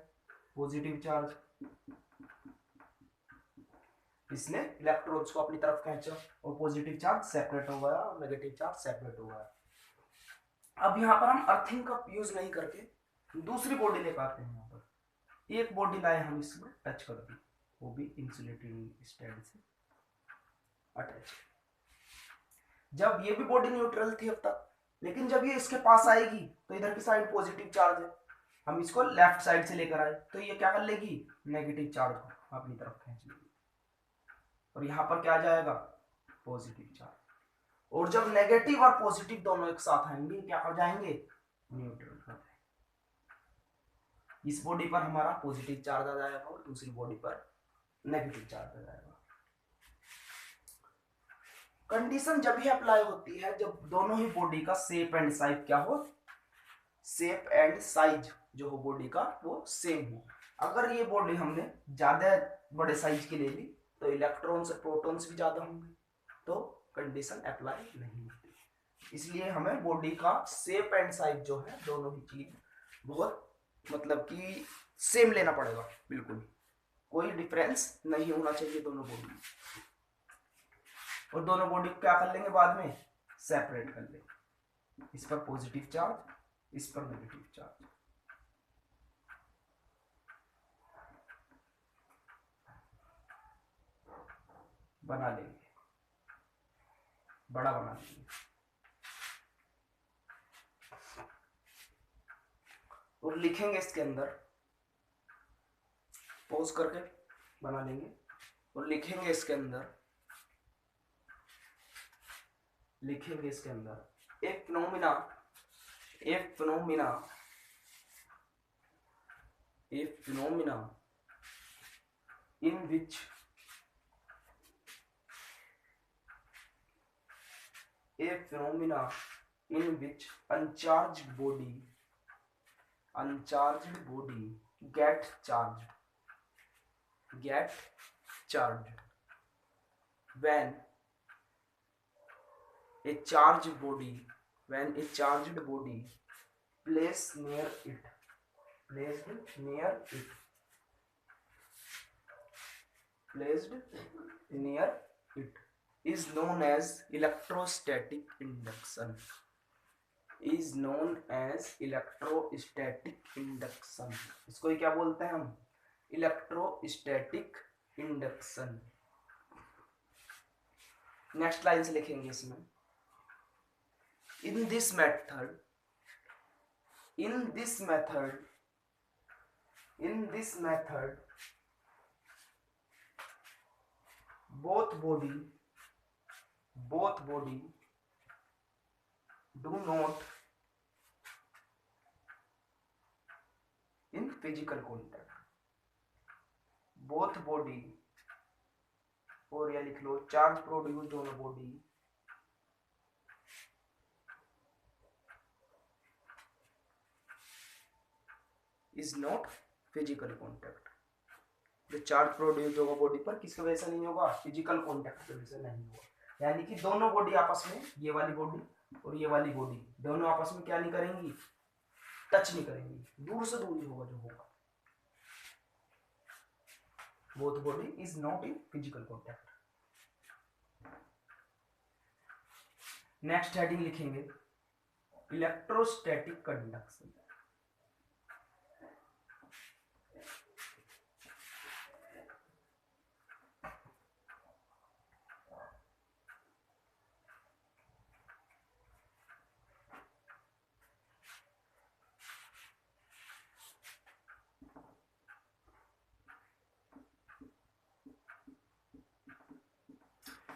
पॉजिटिव चार्ज, इसने इलेक्ट्रॉन्स को अपनी तरफ खींचा और पॉजिटिव चार्ज सेपरेट हो गया और नेगेटिव चार्ज सेपरेट हो गया। अब यहाँ पर हम अर्थिंग का यूज नहीं करके दूसरी बॉडी लेकर आते हैं। यहाँ पर एक बॉडी लाए हम, इसमें टच कर दी, वो भी इंसुलेटिंग स्टैंड से अटैच। जब ये भी बॉडी न्यूट्रल थी अब तक, लेकिन जब ये इसके पास आएगी तो इधर की साइड पॉजिटिव चार्ज है, हम इसको लेफ्ट साइड से लेकर आए तो ये क्या कर लेगी, नेगेटिव चार्ज को अपनी तरफ खींच लेगी, और यहां पर क्या आ जाएगा, पॉजिटिव चार्ज। और जब नेगेटिव और पॉजिटिव दोनों एक साथ आएंगे, क्या कर जाएंगे, न्यूट्रल कर जाएंगे। इस बॉडी पर हमारा पॉजिटिव चार्ज आ जाएगा और दूसरी बॉडी पर नेगेटिव चार्ज आ जाएगा। कंडीशन जब ही अप्लाई होती है जब दोनों ही बॉडी का शेप एंड साइज क्या हो, शेप एंड साइज जो हो बॉडी का वो सेम हो। अगर ये बॉडी हमने ज्यादा बड़े साइज की ले ली तो इलेक्ट्रॉन्स और प्रोटॉन्स भी ज्यादा होंगे, तो कंडीशन अप्लाई नहीं होती। इसलिए हमें बॉडी का शेप एंड साइज जो है, दोनों ही चीज बहुत मतलब कि सेम लेना पड़ेगा, बिल्कुल कोई डिफरेंस नहीं होना चाहिए दोनों बॉडी में। और दोनों बॉडी को क्या कर लेंगे, बाद में सेपरेट कर लेंगे, इस पर पॉजिटिव चार्ज, इस पर नेगेटिव चार्ज। बना लेंगे, बड़ा बना लेंगे और लिखेंगे इसके अंदर, पॉज करके बना लेंगे और लिखेंगे इसके अंदर लिखेंगे इसके अंदर a phenomena a phenomena a phenomena in which a phenomena in which uncharged body get charged when a charged body placed near it is known as electrostatic induction. इसको ही क्या बोलते हैं हम? Electrostatic induction. नेक्स्ट लाइन से लिखेंगे इसमें in this method both body do not in physical contact। both body और या लिख लो चार्ज प्रोड्यूस दोनों body is not physical contact. जो चार्ज प्रोड्यूस होगा बॉडी पर किसकी वजह से नहीं होगा? फिजिकल कॉन्टैक्ट की वजह से नहीं होगा। यानी कि दोनों बॉडी आपस में, ये वाली बॉडी और ये वाली बॉडी दोनों आपस में क्या नहीं करेंगी? टच नहीं करेंगी, दूर से दूर ही होगा जो होगा। Both body is not in physical contact. Next heading लिखेंगे इलेक्ट्रोस्टैटिक कंडक्शन।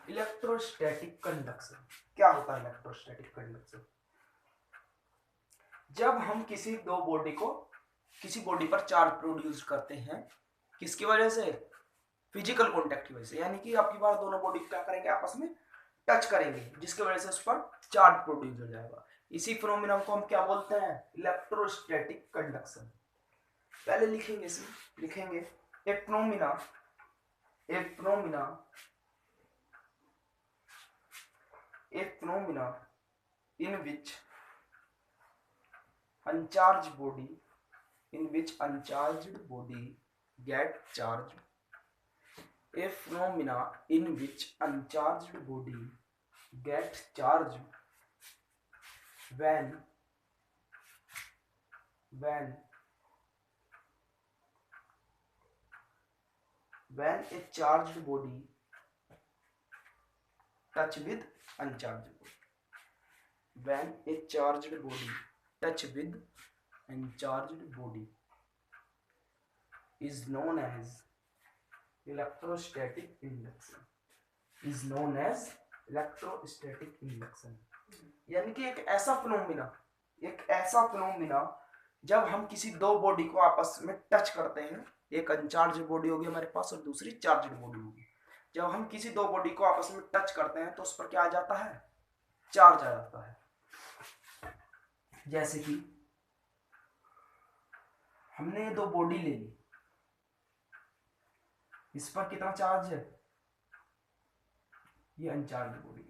इलेक्ट्रोस्टैटिक कंडक्शन क्या होता है? इलेक्ट्रोस्टैटिक कंडक्शन जब हम किसी बॉडी पर चार्ज प्रोड्यूस करते हैं, किसकी वजह से? फिजिकल कॉन्टैक्ट की वजह से। यानी कि आपकी बार दोनों बॉडी क्या करेंगे? आपस में टच करेंगे, जिसकी वजह से उस पर चार्ज प्रोड्यूस हो जाएगा। इसी फिनोमिना को हम क्या बोलते हैं? Electrostatic conduction. पहले लिखेंगे a phenomena in which uncharged body get charged। A phenomena in which uncharged body get charged when a charged body touch with uncharged body। when a charged body touch with uncharged body is known as electrostatic induction। यानी कि एक ऐसा phenomena जब हम किसी दो body को आपस में टच करते हैं, एक अनचार्ज बॉडी होगी हमारे पास और दूसरी चार्ज बॉडी होगी। जब हम किसी दो बॉडी को आपस में टच करते हैं तो उस पर क्या आ जाता है? चार्ज आ जाता है। जैसे कि हमने ये दो बॉडी ले ली, इस पर कितना चार्ज है? ये अनचार्ज बॉडी,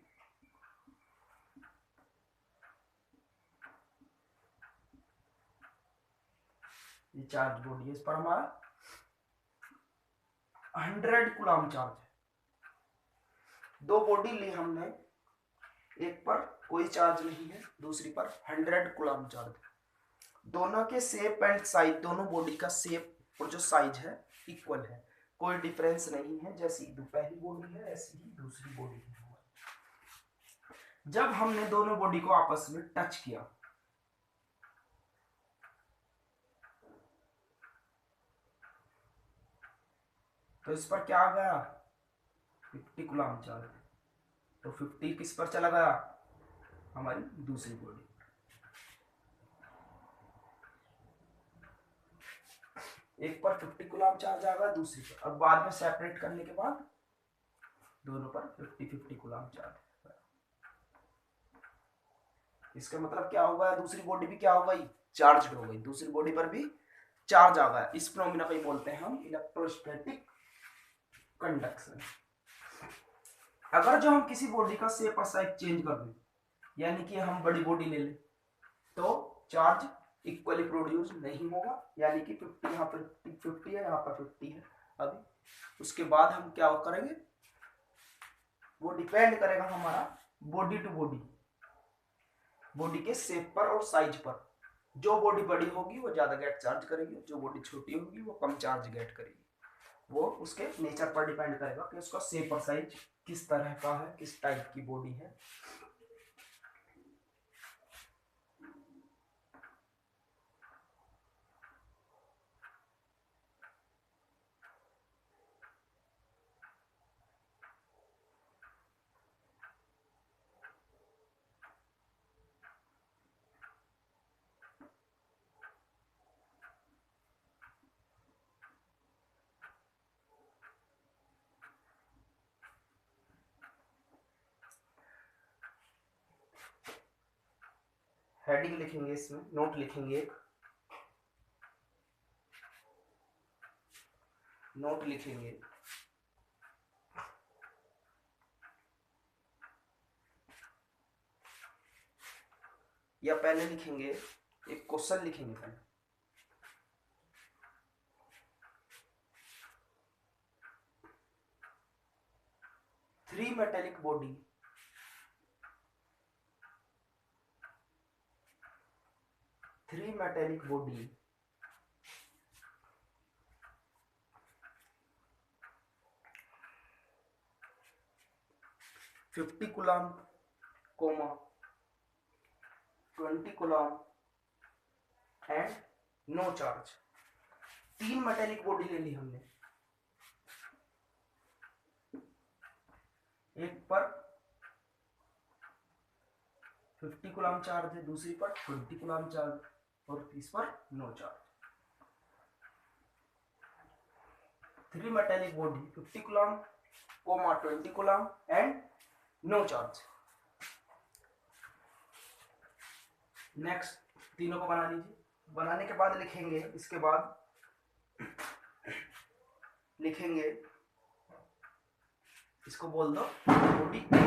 ये चार्ज बॉडी है, इस पर हमारा 100 कूलम चार्ज है। दो बॉडी ली हमने, एक पर कोई चार्ज नहीं है, दूसरी पर 100 कूलम चार्ज है। दोनों के शेप एंड साइज, दोनों बॉडी का शेप और जो साइज है इक्वल है, कोई डिफरेंस नहीं है। जैसी पहली बॉडी है ऐसी ही दूसरी बॉडी है। जब हमने दोनों बॉडी को आपस में टच किया तो इस पर क्या आ गया? 50 कूलम चार्ज। तो 50 किस पर चला गया? हमारी दूसरी बॉडी। एक पर 50 कूलम चार्ज आएगा, दूसरी पर, और बाद में सेपरेट करने के बाद दोनों पर 50-50 कूलम चार्ज। इसका मतलब क्या होगा, दूसरी बॉडी भी क्या हो गई, चार्ज हो गई, दूसरी बॉडी पर भी चार्ज आ गया। इस फिनोमेना को बोलते हैं हम इलेक्ट्रोस्टैटिक कंडक्शन। अगर जो हम किसी बॉडी का शेप और साइज चेंज कर दें, यानी कि हम बड़ी बॉडी ले लें, तो चार्ज इक्वली प्रोड्यूस नहीं होगा, यानी कि 50 यहाँ पर 50 है, यहाँ पर 50 है। अभी उसके बाद हम क्या करेंगे, वो डिपेंड करेगा हमारा बॉडी टू बॉडी, बॉडी के शेप पर और साइज पर। जो बॉडी बड़ी होगी वो ज्यादा गेट चार्ज करेगी, जो बॉडी छोटी होगी वो कम चार्ज गेट करेगी। वो उसके नेचर पर डिपेंड करेगा कि उसका शेप और साइज किस तरह का है, किस टाइप की बॉडी है। हेडिंग लिखेंगे, इसमें नोट लिखेंगे, एक नोट लिखेंगे। या पहले लिखेंगे, एक क्वेश्चन लिखेंगे पहले। Three metallic body body 50 coulomb, 20 coulomb and no charge. तीन मेटेलिक बॉडी ले ली हमने, एक पर 50 कूलम चार्ज है, दूसरी पर 20 कूलम चार्ज, और इस पर no charge. Three metallic body 50 coulomb, 20 coulomb and no charge. Next तीनों को बना लीजिए। बनाने के बाद लिखेंगे, इसके बाद लिखेंगे, इसको बोल दो बॉडी ए,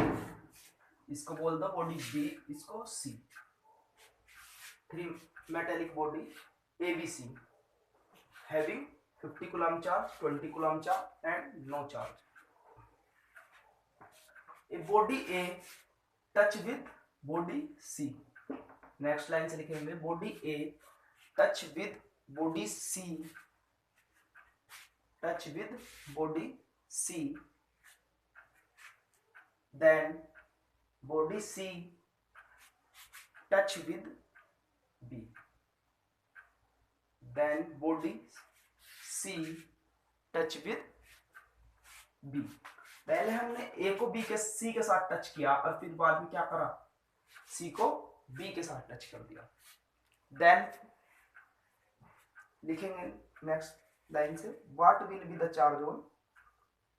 इसको बोल दो बॉडी बी, इसको C. Three metallic body A B C having 50 coulomb charge, 20 coulomb charge and no charge. A body A touch with body C. Next line से लिखेंगे, body A touch with body C, touch with body C, then body C touch with B, then body C touch with B। पहले हमने A को B के C के साथ touch किया, और फिर बाद में क्या करा, C को B के साथ टच कर दिया। then लिखेंगे नेक्स्ट लाइन से, what will be the charge on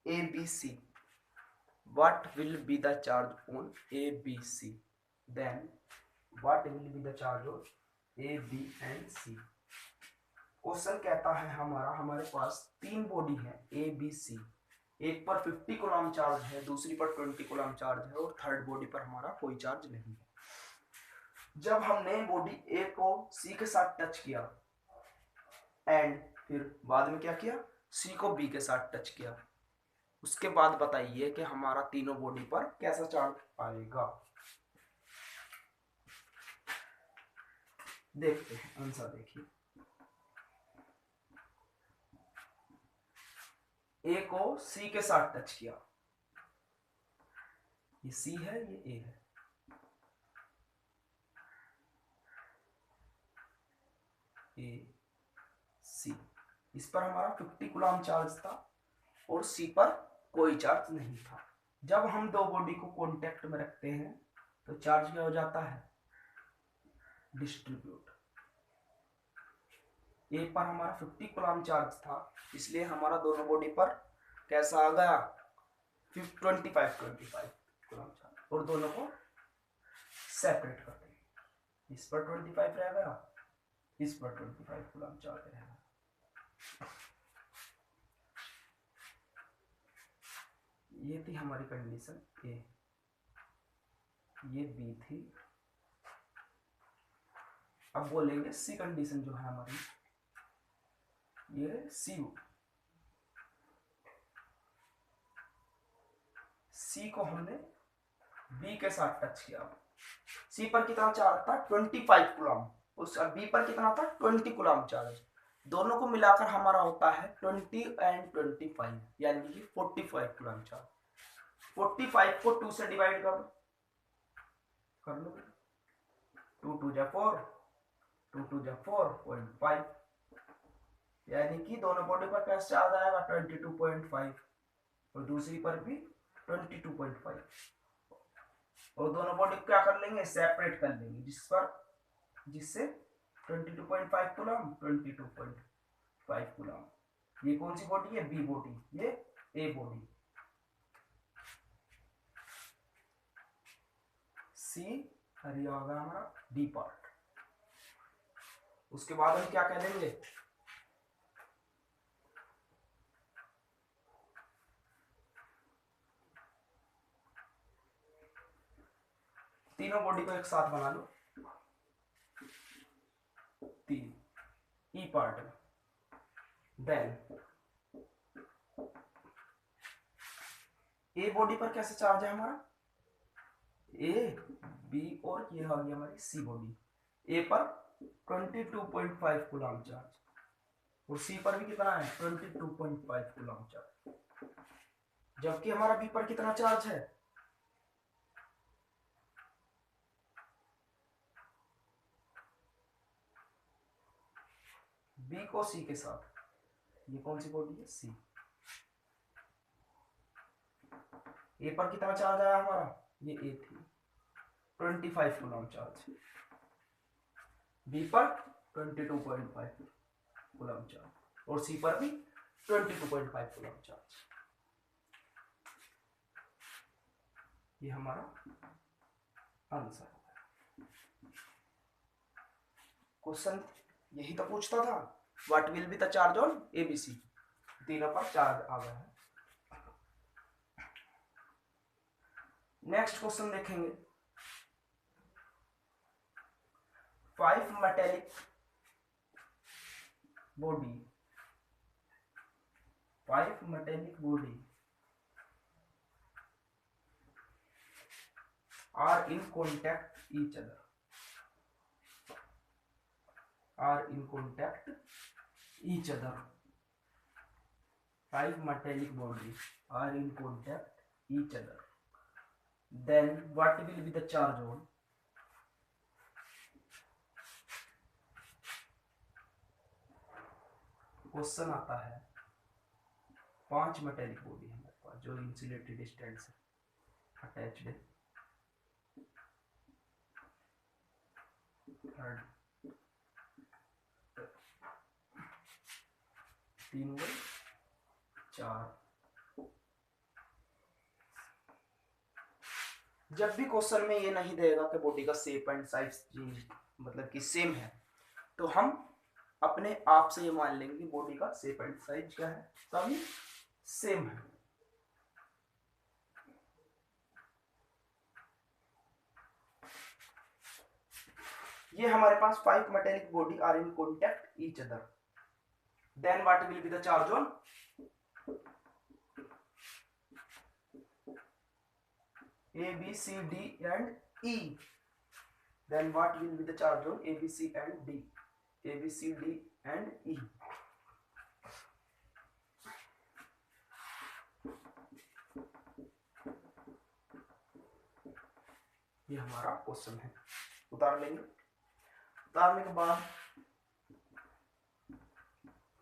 ABC, what will be the charge on ABC, then what will be the charge on A, B and C। Question कहता है हमारे पास तीन बॉडी है A, B, C, एक पर 50 coulomb charge है, दूसरी पर 20 कूलम चार्ज है, और थर्ड बॉडी पर हमारा कोई चार्ज नहीं है। जब हमने बॉडी A को C के साथ टच किया एंड फिर बाद में क्या किया, C को B के साथ टच किया, उसके बाद बताइए कि हमारा तीनों बॉडी पर कैसा चार्ज आएगा। देखते हैं आंसर, देखिए ए को सी के साथ टच किया, ये सी है, ये ए है, ए सी, इस पर हमारा 50 कूलम चार्ज था और सी पर कोई चार्ज नहीं था। जब हम दो बॉडी को कांटेक्ट में रखते हैं तो चार्ज क्या हो जाता है, डिस्ट्रीब्यूट। एक पर हमारा 50 कूलम चार्ज था, इसलिए हमारा दोनों बॉडी पर कैसा आ गया, 25 कूलम चार्ज, और दोनों को सेपरेट कर देंगे। इस पर 25 रहेगा, इस पर 25 कूलम चार्ज रहेगा। ये थी हमारी कंडीशन ए, ये बी थी। अब बोलेंगे सी कंडीशन जो है हमारी, ये सी को हमने बी के साथ टच किया। सी पर कितना चार्ज था, 25 कूलम, उस बी पर कितना था, 20 कूलम चार्ज। दोनों को मिलाकर हमारा होता है 20 एंड 25, यानी कि 45 कूलम चार्ज। 45 को 2 से डिवाइड कर लो, 2 2 जा 4, 2 2 जा 4.5, यानी कि दोनों बॉडी पर कैसे चार्ज आएगा, 22.5, और दूसरी पर भी 22.5। और दोनों बॉडी क्या कर लेंगे, सेपरेट कर लेंगे, जिससे 22.5 कूलम, 22.5 कूलम। ये कौन सी बॉडी है, बी बॉडी, ये ए बॉडी। सी और ये होगा हमारा डी पार्ट। उसके बाद हम क्या कह देंगे, तीनों बॉडी को एक साथ बना लो, तीन ई पार्ट में। देन ए बॉडी पर कैसे चार्ज है हमारा, ए बी, और ये आ गई हमारी सी बॉडी। ए पर 22.5 कूलम चार्ज, और सी पर भी कितना है, 22.5 कूलम चार्ज। जबकि हमारा बी पर कितना चार्ज है, बी को सी के साथ, ये कौन सी बॉडी है, सी। ए पर कितना चार्ज आया हमारा, ये ए थी, 25 कूलम चार्ज। बी पर 22.5 कूलम चार्ज, और सी पर भी 22.5 कूलम चार्ज। ये हमारा आंसर है। क्वेश्चन यही तो पूछता था, what will be the charge on ABC, तीनों पर चार्ज आ गया है। नेक्स्ट क्वेश्चन देखेंगे, 5 metallic body, 5 metallic body are in contact each other, are in contact each other. 5 metallic bodies are in contact each other. Then what will be the charge on, question आता है 5 metallic body हमारे पास जो insulated stand से attached है, तीन व 4। जब भी क्वेश्चन में ये नहीं देगा कि बॉडी का शेप एंड साइज मतलब कि सेम है, तो हम अपने आप से ये मान लेंगे बॉडी का शेप एंड साइज क्या है, सभी सेम है। ये हमारे पास 5 metallic body are in contact each other, then what will be the charge on A, B, C, D and E. Then what will be the charge on A, B, C and D? A, B, C, D and E. ये हमारा question है, उतार लेंगे। उतारने के बाद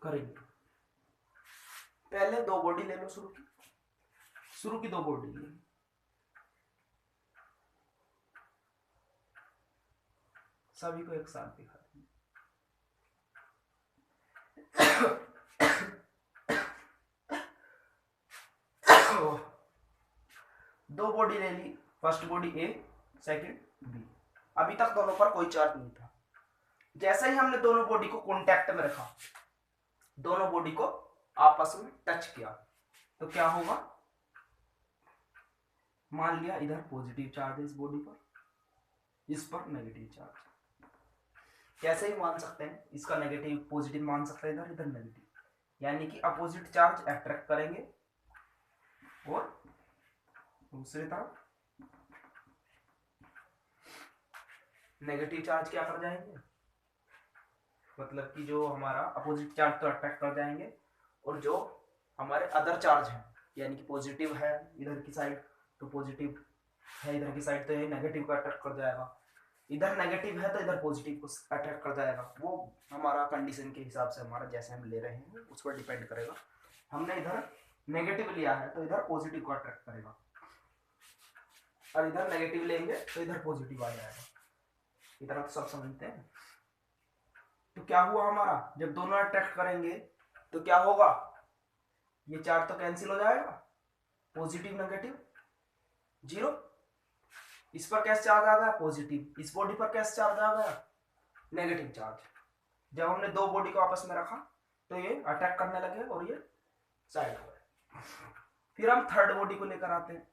करेंगे, पहले दो बॉडी ले लो, शुरू की दो बॉडी ले, सभी को एक साथ दिखा देंगे। दो बॉडी ले ली, फर्स्ट बॉडी ए, सेकंड बी। अभी तक दोनों पर कोई चार्ज नहीं था। जैसे ही हमने दोनों बॉडी को कांटेक्ट में रखा, दोनों बॉडी को आपस में टच किया, तो क्या होगा? मान लिया इधर पॉजिटिव चार्ज है इस बॉडी पर, इस पर नेगेटिव चार्ज। कैसे ही मान सकते हैं, इसका नेगेटिव पॉजिटिव मान सकते हैं, इधर इधर नेगेटिव, यानी कि अपोजिट चार्ज अट्रैक्ट करेंगे और दूसरी तरफ नेगेटिव चार्ज क्या कर जाएंगे, मतलब कि जो हमारा अपोजिट चार्ज तो अट्रैक्ट कर जाएंगे, और जो हमारे अदर चार्ज है, यानी कि पॉजिटिव है इधर की साइड तो पॉजिटिव है इधर की साइड, तो ये नेगेटिव को अट्रैक्ट कर जाएगा। इधर नेगेटिव है तो इधर पॉजिटिव को अट्रैक्ट कर जाएगा। वो हमारा कंडीशन के हिसाब से, हमारा जैसे हम ले रहे हैं उस पर डिपेंड करेगा। हमने इधर नेगेटिव लिया है तो इधर पॉजिटिव को अट्रैक्ट करेगा, और इधर नेगेटिव लेंगे तो इधर पॉजिटिव आ जाएगा। इधर आप सब समझते हैं। तो क्या हुआ हमारा, जब दोनों अट्रैक्ट करेंगे तो क्या होगा, ये चार्ज तो कैंसिल हो जाएगा, पॉजिटिव नेगेटिव जीरो। इस पर कैसे चार्ज आ गया, पॉजिटिव। इस बॉडी पर कैसे चार्ज आ गया, नेगेटिव चार्ज। जब हमने दो बॉडी को आपस में रखा तो ये अटैक करने लगे और ये साइड हो गए। फिर हम थर्ड बॉडी को लेकर आते हैं।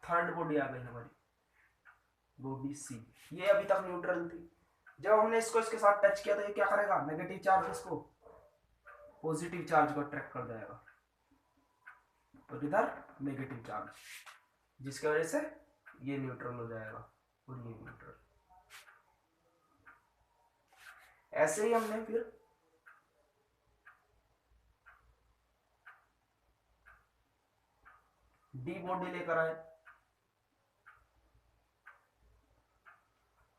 थर्ड बॉडी आ गई हमारी, बॉडी सी। ये अभी तक न्यूट्रल थी। जब हमने इसको इसके साथ टच किया तो ये क्या करेगा, नेगेटिव चार्ज इसको पॉजिटिव चार्ज को अट्रैक्ट कर जाएगा, और इधर नेगेटिव चार्ज, जिसकी वजह से ये न्यूट्रल हो जाएगा और ये न्यूट्रल। ऐसे ही हमने फिर डी बॉडी लेकर आए।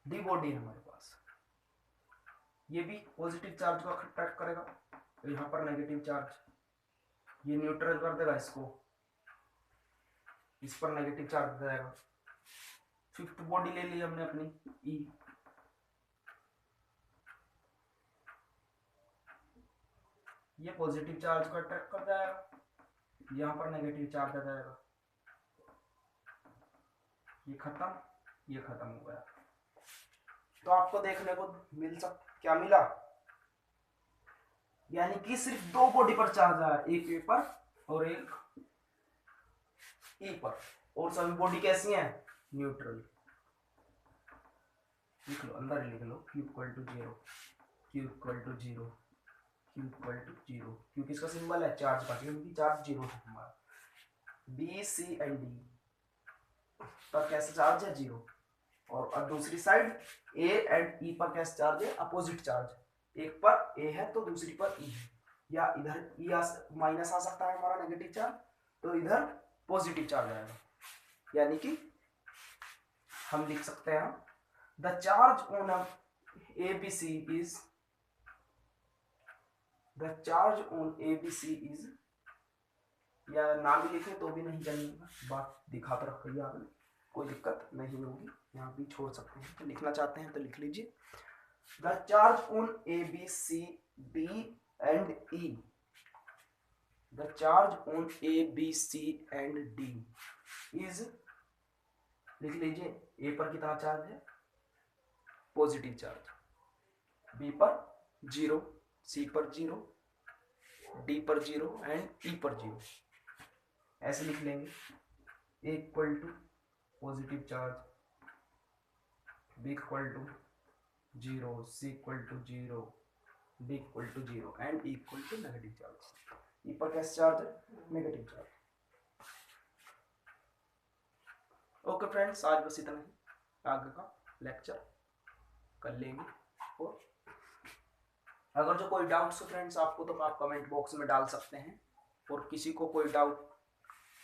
डी बॉडी है हमारे पास, ये भी पॉजिटिव चार्ज को अट्रैक्ट करेगा, तो यहां पर नेगेटिव चार्ज, ये न्यूट्रल कर देगा इसको, इस पर नेगेटिव चार्ज जाएगा। फिफ्थ बॉडी ले ली हमने अपनी ई, ये पॉजिटिव चार्ज को अट्रैक्ट कर जाएगा, यहां पर नेगेटिव चार्ज आ जाएगा। ये खत्म हो गया। तो आपको देखने को क्या मिला, यानी कि सिर्फ दो बॉडी पर चार्ज आया, एक ए पर और एक ई पर, और सभी बॉडी कैसी हैं, न्यूट्रल। लिख लो, अंदर लिख लो, Q equal to zero, Q equal to zero, Q equal to zero. Q किसका सिंबल है, चार्ज का, क्योंकि चार्ज जीरो है हमारा। बी सी एंड डी पर कैसा चार्ज है, जीरो। और दूसरी साइड ए एंड ई पर कैसा चार्ज है, अपोजिट चार्ज। एक पर ए है तो दूसरी पर ई है, या इधर ई माइनस आ सकता है हमारा नेगेटिव चार्ज, तो इधर पॉजिटिव चार्ज आएगा। यानी कि हम लिख सकते हैं, the charge on ABC is, the charge on ABC is, या ना भी लिखे तो भी नहीं चलेगा, बात दिखा कर रखिए आपने, कोई दिक्कत नहीं होगी, यहाँ भी छोड़ सकते हैं। तो लिखना चाहते हैं तो लिख लीजिए, the charge on ABC, B and E, the charge on A, B, C and D is, लिख लीजिए, A पर कितना चार्ज है, पॉजिटिव चार्ज, B पर जीरो, C पर जीरो, D पर जीरो एंड E पर जीरो। ऐसे लिख लेंगे, A equal to positive charge, B equal to zero, C equal to zero, D equal to zero and E equal to negative charge. E पर कैसा charge है, negative charge. Okay friends, आज बस इतना ही, आगे का लेक्चर कर लेंगे। और अगर जो कोई डाउट्स हो फ्रेंड्स आपको, तो आप कमेंट बॉक्स में डाल सकते हैं, और किसी को कोई डाउट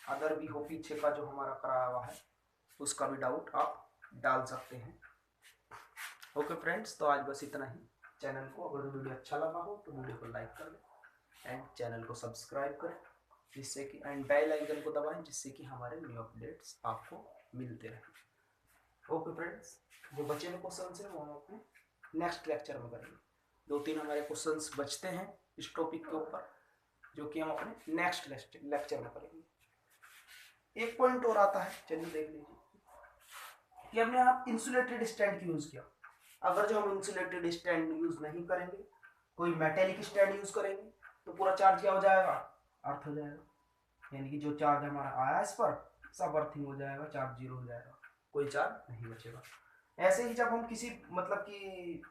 अदर भी हो पीछे का जो हमारा कराया हुआ है, उसका भी डाउट आप डाल सकते हैं। ओके फ्रेंड्स, तो आज बस इतना ही। चैनल को अगर वीडियो अच्छा लगा हो तो वीडियो को लाइक कर दें एंड चैनल को सब्सक्राइब करें, जिससे कि एंड बेल आइकन को दबाएं, जिससे कि हमारे न्यू अपडेट्स आपको मिलते रहें। ओके फ्रेंड्स, जो बचे हुए क्वेश्चन हैं वो हम अपने नेक्स्ट लेक्चर में करेंगे। 2-3 हमारे क्वेश्चंस बचते हैं इस टॉपिक के ऊपर, जो कि हम अपने नेक्स्ट लेक्चर में करेंगे। एक पॉइंट और आता है, चलिए देख लीजिए कि हमने आप इंसुलेटेड स्टैंड की यूज किया। अगर जो हम इंसुलेटेड स्टैंड यूज नहीं करेंगे, कोई मेटेलिक स्टैंड यूज करेंगे, तो पूरा चार्ज क्या हो जाएगा, अर्थ हो जाएगा। यानी कि जो चार्ज हमारा आया इस पर सब अर्थिंग हो जाएगा, चार्ज जीरो हो जाएगा, कोई चार्ज नहीं बचेगा। ऐसे ही जब हम किसी मतलब कि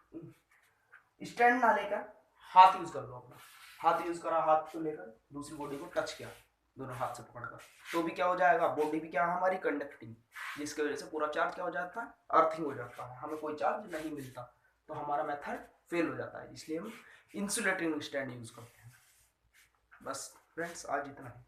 स्टैंड ना लेकर हाथ यूज कर लो अपना, हाथ यूज करा, हाथ को लेकर दूसरी बॉडी को टच किया दोनों हाथ से पकड़कर, तो भी क्या हो जाएगा, बॉडी भी क्या है हमारी कंडक्टिंग, जिसकी वजह से पूरा चार्ज क्या हो जाता है, अर्थिंग हो जाता है, हमें कोई चार्ज नहीं मिलता, तो हमारा मेथड फेल हो जाता है। इसलिए हम इंसुलेटिंग स्टैंड यूज करते हैं। बस फ्रेंड्स आज इतना ही।